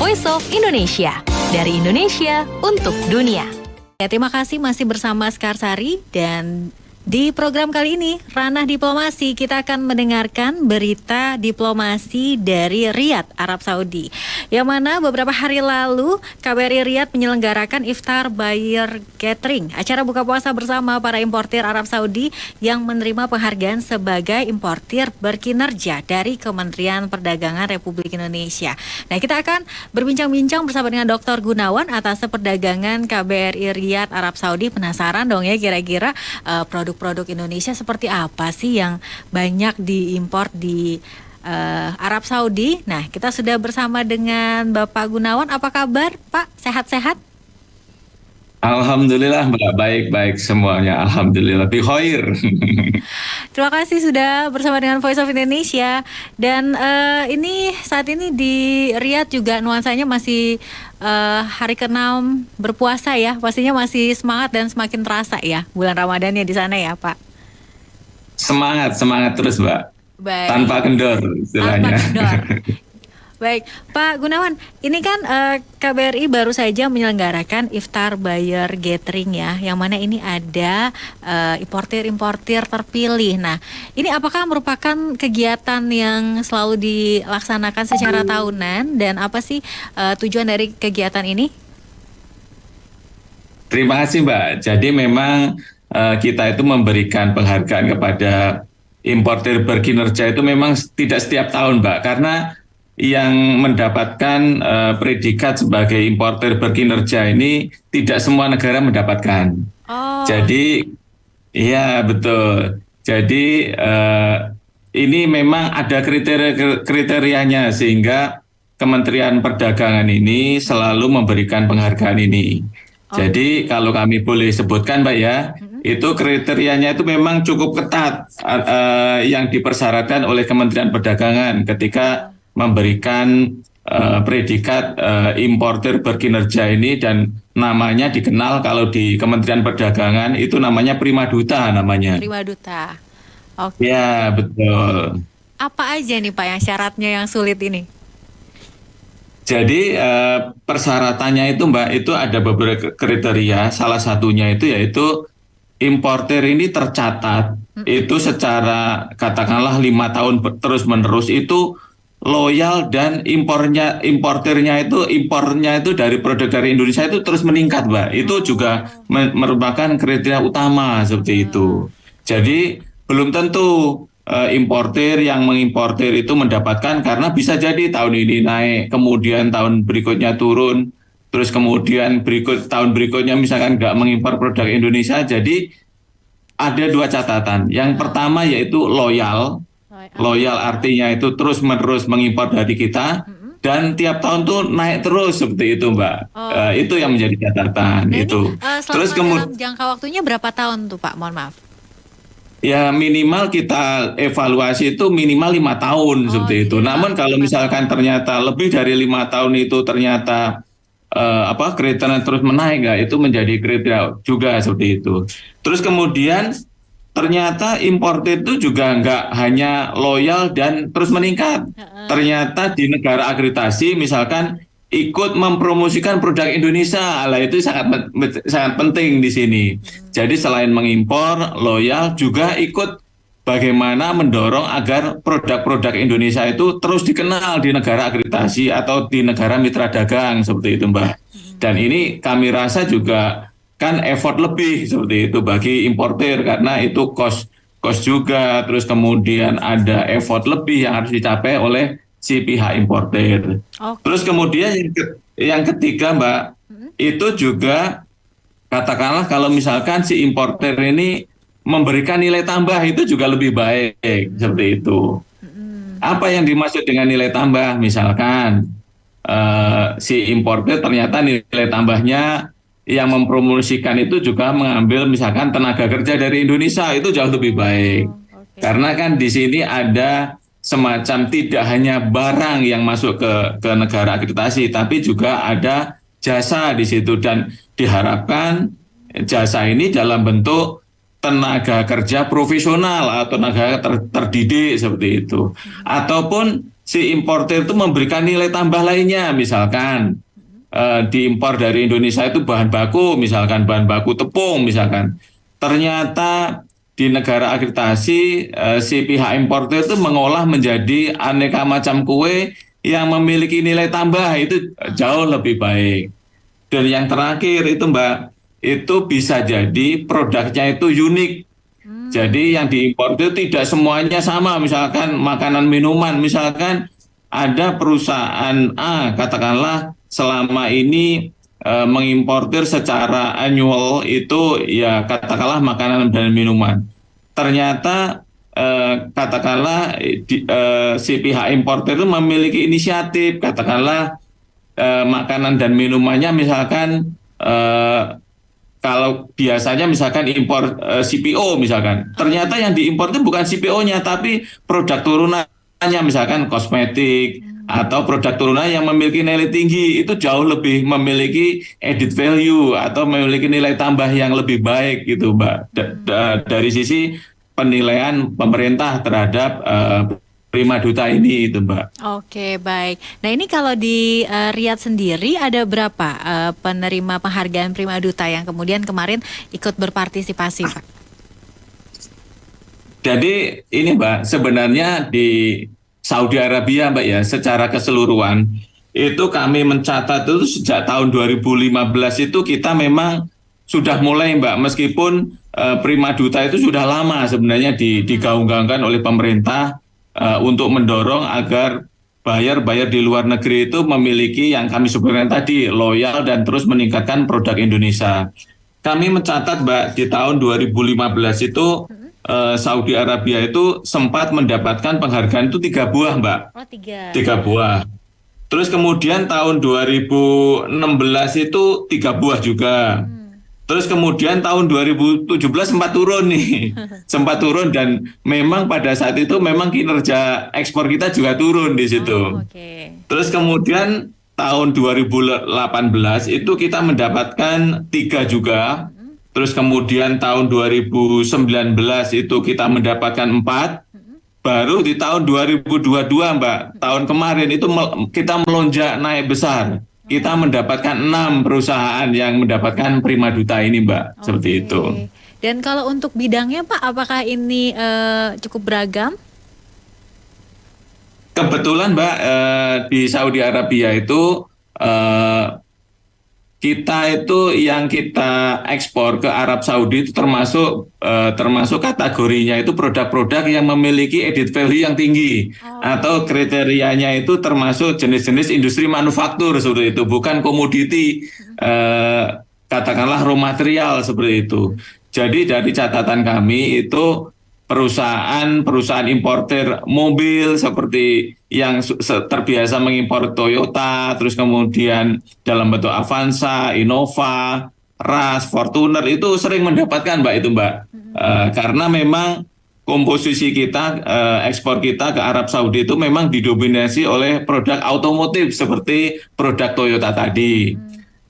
Voice of Indonesia. Dari Indonesia untuk dunia. Ya, terima kasih masih bersama Skarsari, dan di program kali ini, Ranah Diplomasi, kita akan mendengarkan berita diplomasi dari Riyadh, Arab Saudi. Yang mana beberapa hari lalu, KBRI Riyadh menyelenggarakan Iftar Buyer Gathering, acara buka puasa bersama para importir Arab Saudi yang menerima penghargaan sebagai importir berkinerja dari Kementerian Perdagangan Republik Indonesia. Nah, kita akan berbincang-bincang bersama dengan Dr. Gunawan atas perdagangan KBRI Riyadh, Arab Saudi. Penasaran dong ya, kira-kira produk Indonesia seperti apa sih yang banyak diimpor di Arab Saudi. Nah, kita sudah bersama dengan Bapak Gunawan. Apa kabar, Pak? Sehat-sehat? Alhamdulillah, Mbak. Baik-baik semuanya. Alhamdulillah. Bikhair. Terima kasih sudah bersama dengan Voice of Indonesia. Dan ini saat ini di Riyadh juga nuansanya masih hari ke-6 berpuasa ya. Pastinya masih semangat dan semakin terasa ya bulan Ramadannya di sana ya, Pak. Semangat terus, Mbak. Baik. Tanpa kendor istilahnya. Tanpa kendor. Baik, Pak Gunawan, ini kan KBRI baru saja menyelenggarakan Iftar Buyer Gathering ya, yang mana ini ada importir-importir terpilih. Nah, ini apakah merupakan kegiatan yang selalu dilaksanakan secara tahunan, dan apa sih tujuan dari kegiatan ini? Terima kasih, Mbak. Jadi memang kita itu memberikan penghargaan kepada importir berkinerja itu memang tidak setiap tahun, Mbak, karena yang mendapatkan predikat sebagai importer berkinerja ini tidak semua negara mendapatkan. Jadi, iya betul. Jadi ini memang ada kriterianya sehingga Kementerian Perdagangan ini selalu memberikan penghargaan ini. Jadi kalau kami boleh sebutkan, Mbak ya, itu kriterianya itu memang cukup ketat yang dipersyaratkan oleh Kementerian Perdagangan ketika memberikan predikat importer berkinerja ini, dan namanya dikenal kalau di Kementerian Perdagangan itu namanya Prima Duta namanya. Prima Duta. Oke. Ya, betul. Apa aja nih Pak yang syaratnya yang sulit ini? Jadi persyaratannya itu, Mbak, itu ada beberapa kriteria. Salah satunya itu yaitu importer ini tercatat itu secara katakanlah 5 tahun terus menerus itu loyal, dan importernya itu dari produk dari Indonesia itu terus meningkat, Mbak. Itu juga merupakan kriteria utama seperti itu. Jadi belum tentu importer yang mengimportir itu mendapatkan, karena bisa jadi tahun ini naik, kemudian tahun berikutnya turun, terus kemudian tahun berikutnya misalkan nggak mengimpor produk Indonesia. Jadi ada 2 catatan. Yang pertama yaitu loyal. Loyal artinya itu terus-menerus mengimpor dari kita, dan tiap tahun tuh naik terus seperti itu, Mbak. Itu yang menjadi catatan. Nah, itu. Terus kemudian jangka waktunya berapa tahun tuh, Pak? Mohon maaf. Ya minimal kita evaluasi itu minimal 5 tahun seperti itu. Namun kalau misalkan ternyata lebih dari 5 tahun itu ternyata kriteria terus menaik, itu menjadi kriteria juga seperti itu. Terus kemudian ternyata importer itu juga nggak hanya loyal dan terus meningkat. Ternyata di negara akreditasi misalkan ikut mempromosikan produk Indonesia, itu sangat penting di sini. Jadi selain mengimpor, loyal juga ikut bagaimana mendorong agar produk-produk Indonesia itu terus dikenal di negara akreditasi atau di negara mitra dagang seperti itu, Mbak. Dan ini kami rasa juga kan effort lebih seperti itu bagi importer, karena itu cost juga, terus kemudian ada effort lebih yang harus dicapai oleh si pihak importer. Terus kemudian yang ketiga, Mbak, itu juga katakanlah kalau misalkan si importer ini memberikan nilai tambah, itu juga lebih baik seperti itu. Apa yang dimaksud dengan nilai tambah? Misalkan si importer ternyata nilai tambahnya yang mempromosikan itu juga mengambil misalkan tenaga kerja dari Indonesia, itu jauh lebih baik. Karena kan di sini ada semacam tidak hanya barang yang masuk ke negara akreditasi, tapi juga ada jasa di situ, dan diharapkan jasa ini dalam bentuk tenaga kerja profesional atau tenaga terdidik seperti itu. Ataupun si importer itu memberikan nilai tambah lainnya, misalkan diimpor dari Indonesia itu bahan baku, misalkan bahan baku tepung, misalkan ternyata di negara akreditasi si pihak importer itu mengolah menjadi aneka macam kue yang memiliki nilai tambah, itu jauh lebih baik. Dan yang terakhir itu Mbak, itu bisa jadi produknya itu unik. Jadi yang diimpor itu tidak semuanya sama, misalkan makanan minuman, misalkan ada perusahaan A katakanlah selama ini mengimportir secara annual itu ya katakanlah makanan dan minuman. Ternyata katakanlah si pihak importer itu memiliki inisiatif, katakanlah makanan dan minumannya misalkan kalau biasanya misalkan impor CPO misalkan, ternyata yang diimpor itu bukan CPO-nya tapi produk turunannya, misalkan kosmetik atau produk turunan yang memiliki nilai tinggi, itu jauh lebih memiliki added value atau memiliki nilai tambah yang lebih baik gitu Mbak. Dari sisi penilaian pemerintah terhadap Prima Duta ini itu Mbak. Oke, baik. Nah ini kalau di Riyadh sendiri ada berapa penerima penghargaan Prima Duta yang kemudian kemarin ikut berpartisipasi Pak? Jadi ini Mbak, sebenarnya di Saudi Arabia Mbak ya, secara keseluruhan itu kami mencatat itu sejak tahun 2015 itu kita memang sudah mulai Mbak, meskipun Prima Duta itu sudah lama sebenarnya digaung-gaungkan oleh pemerintah untuk mendorong agar buyer di luar negeri itu memiliki yang kami sebutkan tadi, loyal dan terus meningkatkan produk Indonesia. Kami mencatat Mbak, di tahun 2015 itu Saudi Arabia itu sempat mendapatkan penghargaan itu 3 buah Mbak. Oh, 3. 3 buah. Terus kemudian tahun 2016 itu 3 buah juga. Terus kemudian tahun 2017 sempat turun nih, sempat turun dan memang pada saat itu memang kinerja ekspor kita juga turun di situ. Okay. Terus kemudian tahun 2018 itu kita mendapatkan 3 juga. Terus kemudian tahun 2019 itu kita mendapatkan 4. Baru di tahun 2022 Mbak, tahun kemarin itu kita melonjak naik besar. Kita mendapatkan 6 perusahaan yang mendapatkan Prima Duta ini Mbak, seperti itu. Dan kalau untuk bidangnya Pak, apakah ini cukup beragam? Kebetulan Mbak, di Saudi Arabia itu kita itu yang kita ekspor ke Arab Saudi itu termasuk kategorinya itu produk-produk yang memiliki added value yang tinggi, atau kriterianya itu termasuk jenis-jenis industri manufaktur seperti itu, bukan komoditi, katakanlah raw material seperti itu. Jadi dari catatan kami itu perusahaan importer mobil seperti yang terbiasa mengimpor Toyota, terus kemudian dalam bentuk Avanza, Innova, Ras, Fortuner itu sering mendapatkan Mbak itu Mbak. Karena memang komposisi kita, ekspor kita ke Arab Saudi itu memang didominasi oleh produk otomotif seperti produk Toyota tadi.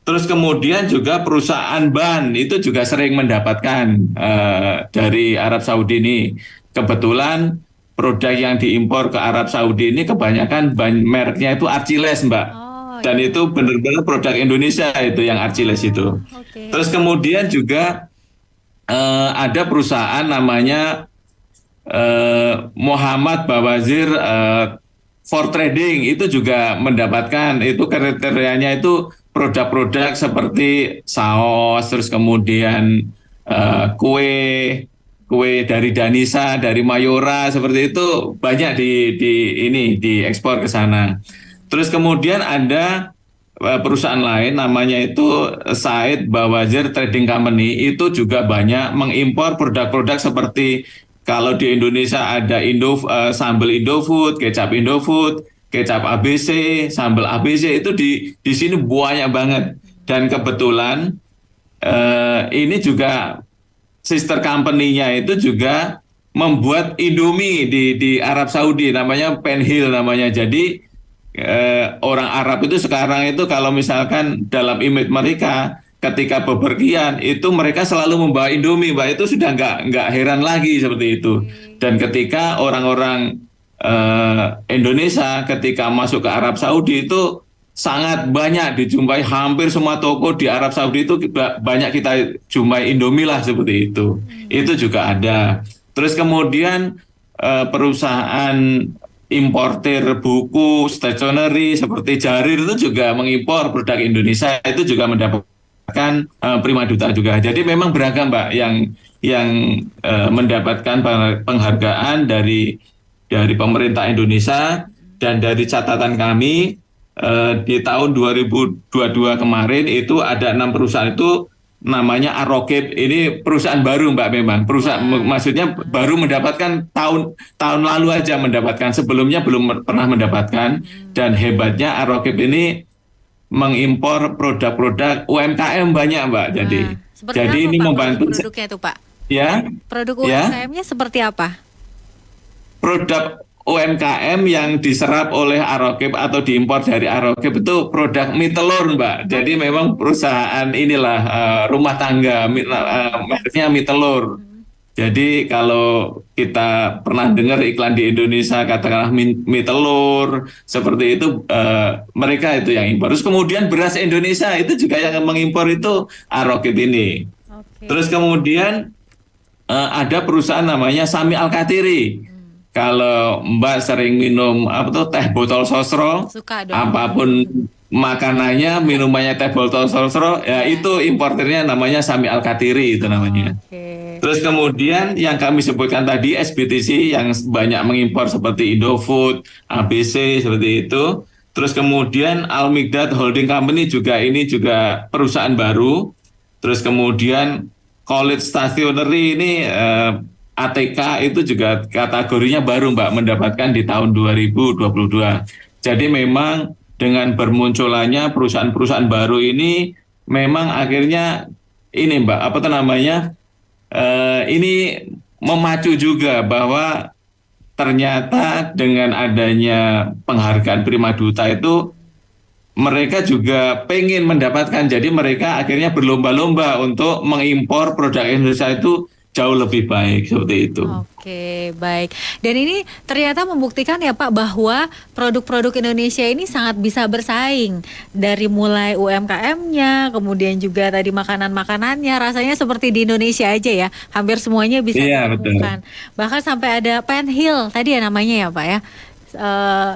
Terus kemudian juga perusahaan ban itu juga sering mendapatkan dari Arab Saudi ini. Kebetulan produk yang diimpor ke Arab Saudi ini kebanyakan ban mereknya itu Arciles Mbak. Dan itu benar-benar produk Indonesia itu yang Arciles itu. Terus kemudian juga ada perusahaan namanya Muhammad Bawazir for Trading, itu juga mendapatkan, itu kriterianya itu produk-produk seperti saus, terus kemudian kue dari Danisa, dari Mayora, seperti itu banyak diekspor ke sana. Terus kemudian ada perusahaan lain namanya itu Said Bawazir Trading Company, itu juga banyak mengimpor produk-produk seperti kalau di Indonesia ada sambal Indofood, kecap Indofood, kecap ABC, sambal ABC, itu di sini banyak banget. Dan kebetulan ini juga sister company-nya itu juga membuat Indomie di Arab Saudi, namanya Penhill namanya. Jadi orang Arab itu sekarang itu kalau misalkan dalam image mereka ketika bepergian itu mereka selalu membawa Indomie Mbak, itu sudah nggak heran lagi seperti itu. Dan ketika orang-orang Indonesia ketika masuk ke Arab Saudi itu sangat banyak dijumpai, hampir semua toko di Arab Saudi itu banyak kita jumpai Indomie lah seperti itu. Itu juga ada. Terus kemudian perusahaan importir buku, stationery seperti Jarir itu juga mengimpor produk Indonesia, itu juga mendapatkan Prima Duta juga. Jadi memang beragam Mbak yang mendapatkan penghargaan dari pemerintah Indonesia. Dan dari catatan kami di tahun 2022 kemarin itu ada 6 perusahaan itu namanya Arokip. Ini perusahaan baru Mbak, memang perusahaan maksudnya baru mendapatkan tahun lalu aja mendapatkan, sebelumnya belum pernah mendapatkan. Dan hebatnya Arokip ini mengimpor produk-produk UMKM banyak Mbak. Jadi apa, ini Pak, membantu produknya itu Pak? Ya. Produk Ya. UMKM-nya seperti apa? Produk UMKM yang diserap oleh Arokip atau diimpor dari Arokip itu produk mie telur Mbak. Jadi memang perusahaan inilah rumah tangga, mereknya mie telur. Jadi kalau kita pernah dengar iklan di Indonesia katakanlah mie telur seperti itu, mereka itu yang impor. Terus kemudian beras Indonesia itu juga yang mengimpor itu Arokip ini. Okay. Terus kemudian ada perusahaan namanya Sami Al-Katiri. Kalau Mbak sering minum teh botol sosro, apapun makanannya, minumannya teh botol sosro, ya itu importernya namanya Sami Al-Katiri itu namanya. Okay. Terus kemudian yang kami sebutkan tadi SBTC yang banyak mengimpor seperti Indofood, ABC seperti itu. Terus kemudian Al-Migdad Holding Company juga ini juga perusahaan baru. Terus kemudian College Stationery ini ATK itu juga kategorinya baru Mbak, mendapatkan di tahun 2022. Jadi memang dengan bermunculannya perusahaan-perusahaan baru ini memang akhirnya ini Mbak, ini memacu juga bahwa ternyata dengan adanya penghargaan Prima Duta itu mereka juga pengen mendapatkan, jadi mereka akhirnya berlomba-lomba untuk mengimpor produk Indonesia itu jauh lebih baik seperti itu. Oke, baik. Dan ini ternyata membuktikan ya Pak bahwa produk-produk Indonesia ini sangat bisa bersaing. Dari mulai UMKM-nya, kemudian juga tadi makanan-makanannya, rasanya seperti di Indonesia aja ya. Hampir semuanya bisa ditemukan. Bahkan sampai ada Pen Hill tadi ya namanya ya Pak ya.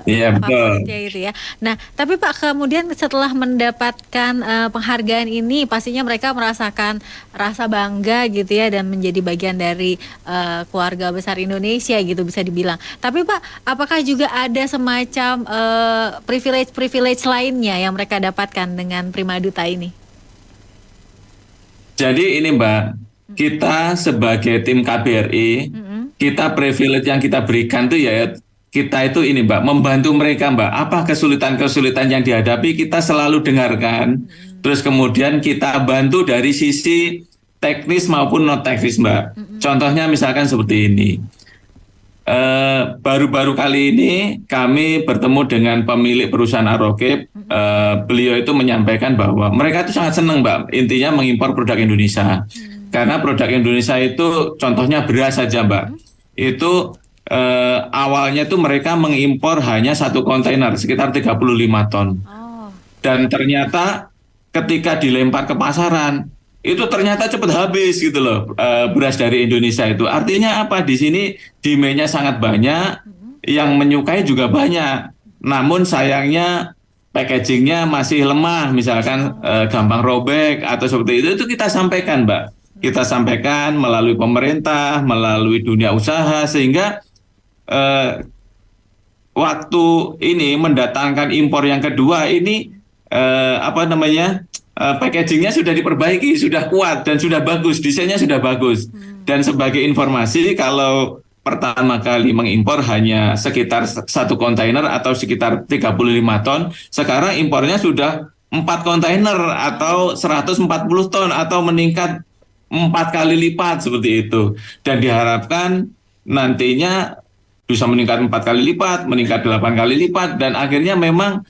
Iya betul. Itu ya. Nah, tapi Pak kemudian setelah mendapatkan penghargaan ini, pastinya mereka merasakan rasa bangga gitu ya dan menjadi bagian dari keluarga besar Indonesia gitu bisa dibilang. Tapi Pak, apakah juga ada semacam privilege lainnya yang mereka dapatkan dengan Prima Duta ini? Jadi ini Mbak, kita sebagai tim KBRI, kita privilege yang kita berikan tuh ya. Kita itu ini Mbak, membantu mereka Mbak, apa kesulitan-kesulitan yang dihadapi kita selalu dengarkan, terus kemudian kita bantu dari sisi teknis maupun non teknis Mbak. Contohnya misalkan seperti ini, baru-baru kali ini kami bertemu dengan pemilik perusahaan Arokip, beliau itu menyampaikan bahwa mereka itu sangat senang Mbak, intinya mengimpor produk Indonesia, karena produk Indonesia itu contohnya beras saja Mbak, itu awalnya tuh mereka mengimpor hanya 1 kontainer sekitar 35 ton. Dan ternyata ketika dilempar ke pasaran itu ternyata cepat habis gitu loh, beras dari Indonesia itu. Artinya apa? Di sini demand-nya sangat banyak, yang menyukai juga banyak. Namun sayangnya packaging-nya masih lemah, misalkan gampang robek atau seperti itu kita sampaikan Mbak. Kita sampaikan melalui pemerintah, melalui dunia usaha, sehingga waktu ini mendatangkan impor yang kedua ini packagingnya sudah diperbaiki, sudah kuat dan sudah bagus, desainnya sudah bagus. Dan sebagai informasi, kalau pertama kali mengimpor hanya sekitar 1 kontainer atau sekitar 35 ton, sekarang impornya sudah 4 kontainer atau 140 ton atau meningkat 4 kali lipat seperti itu. Dan diharapkan nantinya bisa meningkat 4 kali lipat, meningkat 8 kali lipat, dan akhirnya memang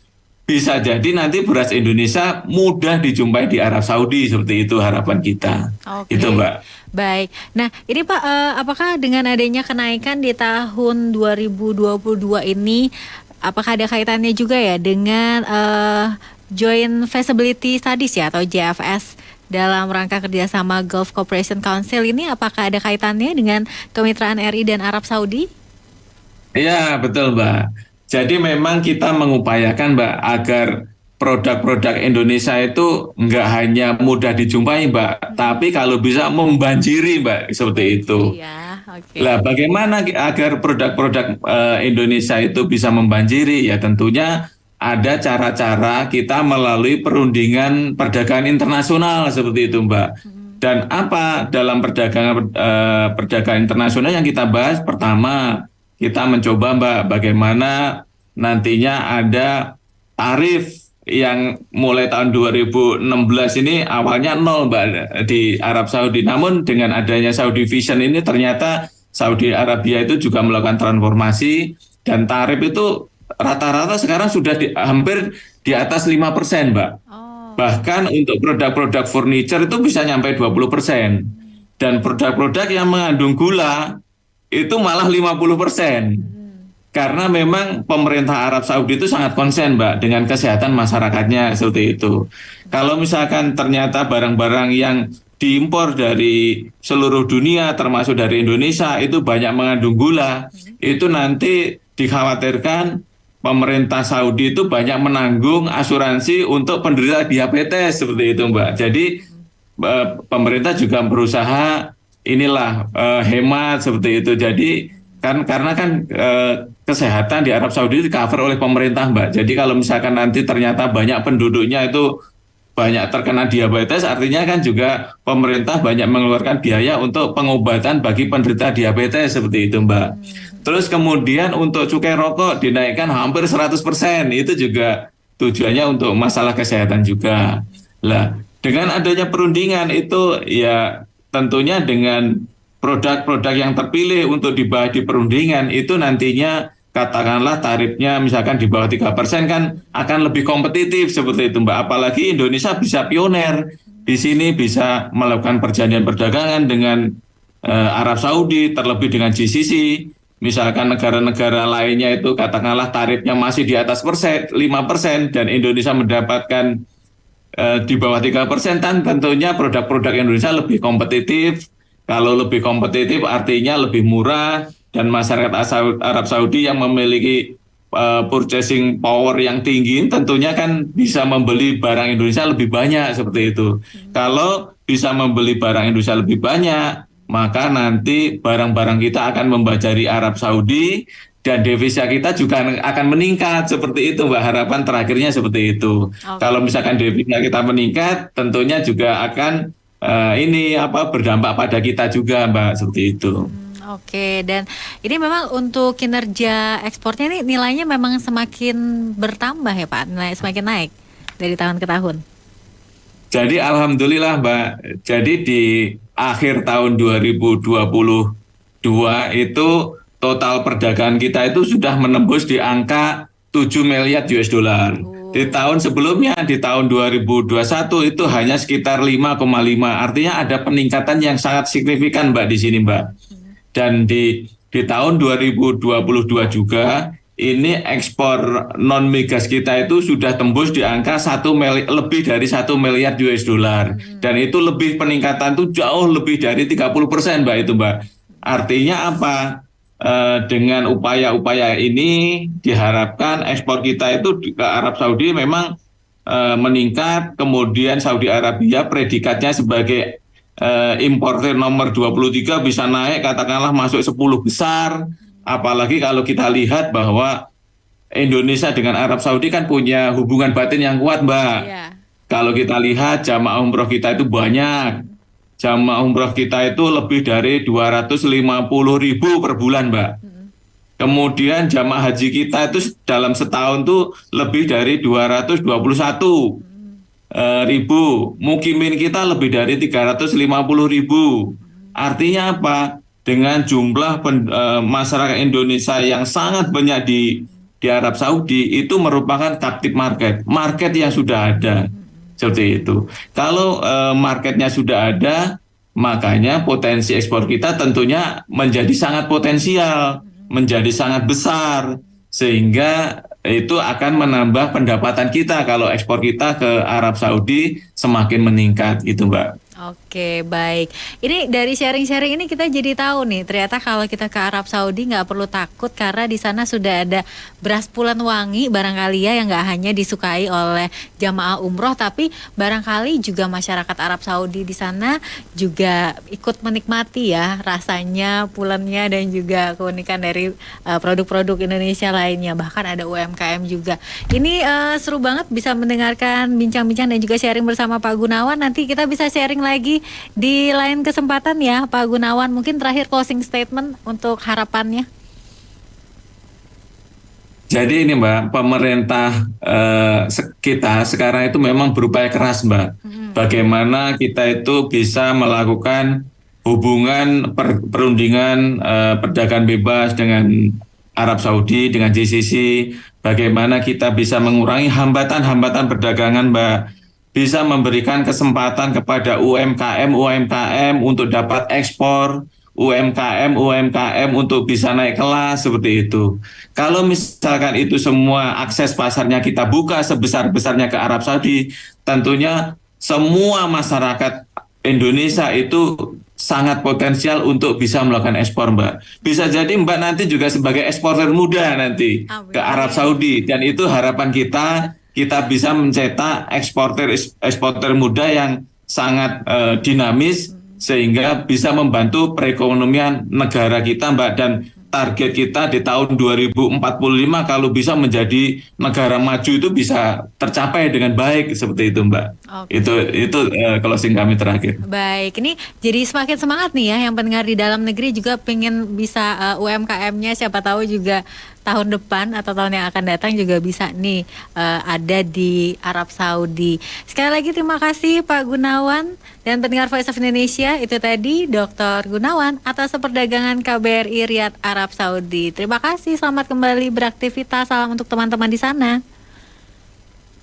bisa jadi nanti beras Indonesia mudah dijumpai di Arab Saudi, seperti itu harapan kita. Oke. Itu Mbak. Baik. Nah, ini Pak, apakah dengan adanya kenaikan di tahun 2022 ini, apakah ada kaitannya juga ya dengan Joint Feasibility Studies ya atau JFS dalam rangka kerjasama Gulf Cooperation Council ini? Apakah ada kaitannya dengan kemitraan RI dan Arab Saudi? Iya, betul Mbak. Jadi memang kita mengupayakan Mbak agar produk-produk Indonesia itu nggak hanya mudah dijumpai Mbak, tapi kalau bisa membanjiri Mbak, seperti itu. Iya, oke. Lah bagaimana agar produk-produk Indonesia itu bisa membanjiri? Ya tentunya ada cara-cara kita melalui perundingan perdagangan internasional seperti itu Mbak. Dan apa dalam perdagangan internasional yang kita bahas? Pertama, kita mencoba Mbak bagaimana nantinya ada tarif yang mulai tahun 2016 ini awalnya nol Mbak di Arab Saudi. Namun dengan adanya Saudi Vision ini ternyata Saudi Arabia itu juga melakukan transformasi dan tarif itu rata-rata sekarang sudah hampir di atas 5% Mbak. Bahkan untuk produk-produk furniture itu bisa nyampe 20%. Dan produk-produk yang mengandung gula itu malah 50%. Karena memang pemerintah Arab Saudi itu sangat konsen Mbak dengan kesehatan masyarakatnya seperti itu. Kalau misalkan ternyata barang-barang yang diimpor dari seluruh dunia termasuk dari Indonesia itu banyak mengandung gula, itu nanti dikhawatirkan pemerintah Saudi itu banyak menanggung asuransi untuk penderita diabetes seperti itu Mbak. Jadi pemerintah juga berusaha hemat seperti itu. Jadi karena kesehatan di Arab Saudi di cover oleh pemerintah Mbak. Jadi kalau misalkan nanti ternyata banyak penduduknya itu banyak terkena diabetes, artinya kan juga pemerintah banyak mengeluarkan biaya untuk pengobatan bagi penderita diabetes seperti itu Mbak. Terus kemudian untuk cukai rokok dinaikkan hampir 100%, itu juga tujuannya untuk masalah kesehatan juga. Lah, dengan adanya perundingan itu ya tentunya dengan produk-produk yang terpilih untuk dibahas di perundingan itu nantinya katakanlah tarifnya misalkan di bawah 3% kan akan lebih kompetitif seperti itu Mbak. Apalagi Indonesia bisa pioner di sini, bisa melakukan perjanjian perdagangan dengan Arab Saudi, terlebih dengan GCC. Misalkan negara-negara lainnya itu katakanlah tarifnya masih di atas 5% dan Indonesia mendapatkan di bawah 3%, tentunya produk-produk Indonesia lebih kompetitif. Kalau lebih kompetitif artinya lebih murah dan masyarakat Arab Saudi yang memiliki purchasing power yang tinggi tentunya kan bisa membeli barang Indonesia lebih banyak seperti itu. Kalau bisa membeli barang Indonesia lebih banyak, maka nanti barang-barang kita akan membajari Arab Saudi dan devisa kita juga akan meningkat seperti itu Mbak. Harapan terakhirnya seperti itu. Kalau misalkan devisa kita meningkat, tentunya juga akan berdampak pada kita juga Mbak, seperti itu. Oke, dan ini memang untuk kinerja ekspornya ini nilainya memang semakin bertambah ya Pak, nilai semakin naik dari tahun ke tahun. Jadi alhamdulillah Mbak, jadi di akhir tahun 2022 itu total perdagangan kita itu sudah menembus di angka 7 miliar US dollar. Di tahun sebelumnya, di tahun 2021 itu hanya sekitar 5,5. Artinya ada peningkatan yang sangat signifikan Mbak di sini Mbak. Dan di tahun 2022 juga ini ekspor non migas kita itu sudah tembus di angka lebih dari 1 miliar US dollar. Dan itu lebih peningkatan itu jauh lebih dari 30% Mbak itu Mbak. Artinya apa? Dengan upaya-upaya ini diharapkan ekspor kita itu ke Arab Saudi memang meningkat. Kemudian Saudi Arabia predikatnya sebagai importer nomor 23 bisa naik katakanlah masuk 10 besar. Apalagi kalau kita lihat bahwa Indonesia dengan Arab Saudi kan punya hubungan batin yang kuat Mbak. Kalau kita lihat jamaah umroh kita itu banyak. Jamaah umroh kita itu lebih dari 250.000 per bulan Mbak. Kemudian jamaah haji kita itu dalam setahun tuh lebih dari 221.000. Mukimin kita lebih dari 350.000. Artinya apa? Dengan jumlah masyarakat Indonesia yang sangat banyak di di Arab Saudi itu merupakan captive market yang sudah ada, seperti itu. Kalau marketnya sudah ada, makanya potensi ekspor kita tentunya menjadi sangat potensial, menjadi sangat besar, sehingga itu akan menambah pendapatan kita kalau ekspor kita ke Arab Saudi semakin meningkat gitu, Mbak. Oke, baik. Ini dari sharing-sharing ini kita jadi tahu nih, ternyata kalau kita ke Arab Saudi nggak perlu takut karena di sana sudah ada beras pulen wangi barangkali ya, yang nggak hanya disukai oleh jamaah umroh, tapi barangkali juga masyarakat Arab Saudi di sana juga ikut menikmati ya rasanya pulennya dan juga keunikan dari produk-produk Indonesia lainnya. Bahkan ada UMKM juga. Ini seru banget bisa mendengarkan bincang-bincang dan juga sharing bersama Pak Gunawan. Nanti kita bisa sharing lagi di lain kesempatan ya Pak Gunawan. Mungkin terakhir closing statement untuk harapannya. Jadi ini Mbak, pemerintah kita sekarang itu memang berupaya keras Mbak. Bagaimana kita itu bisa melakukan hubungan perundingan perdagangan bebas dengan Arab Saudi, dengan GCC. Bagaimana kita bisa mengurangi hambatan-hambatan perdagangan Mbak. Bisa memberikan kesempatan kepada UMKM untuk dapat ekspor, UMKM untuk bisa naik kelas, seperti itu. Kalau misalkan itu semua akses pasarnya kita buka sebesar-besarnya ke Arab Saudi, tentunya semua masyarakat Indonesia itu sangat potensial untuk bisa melakukan ekspor, Mbak. Bisa jadi Mbak nanti juga sebagai eksporter muda nanti ke Arab Saudi, dan itu harapan kita bisa mencetak eksporter muda yang sangat dinamis sehingga bisa membantu perekonomian negara kita Mbak, dan target kita di tahun 2045 kalau bisa menjadi negara maju itu bisa tercapai dengan baik, seperti itu Mbak. Okay. Itu closing kami terakhir. Baik, ini jadi semakin semangat nih ya yang pendengar di dalam negeri juga pengen bisa UMKM-nya siapa tahu juga tahun depan atau tahun yang akan datang juga bisa nih ada di Arab Saudi. Sekali lagi terima kasih Pak Gunawan dan pendengar Voice of Indonesia. Itu tadi Dr. Gunawan atas perdagangan KBRI Riyadh Arab Saudi. Terima kasih, selamat kembali beraktivitas. Salam untuk teman-teman di sana.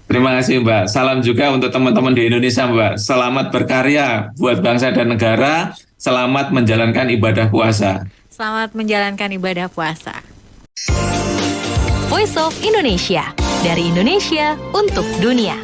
Terima kasih Mbak. Salam juga untuk teman-teman di Indonesia Mbak. Selamat berkarya buat bangsa dan negara. Selamat menjalankan ibadah puasa. Selamat menjalankan ibadah puasa. Voice of Indonesia, dari Indonesia untuk dunia.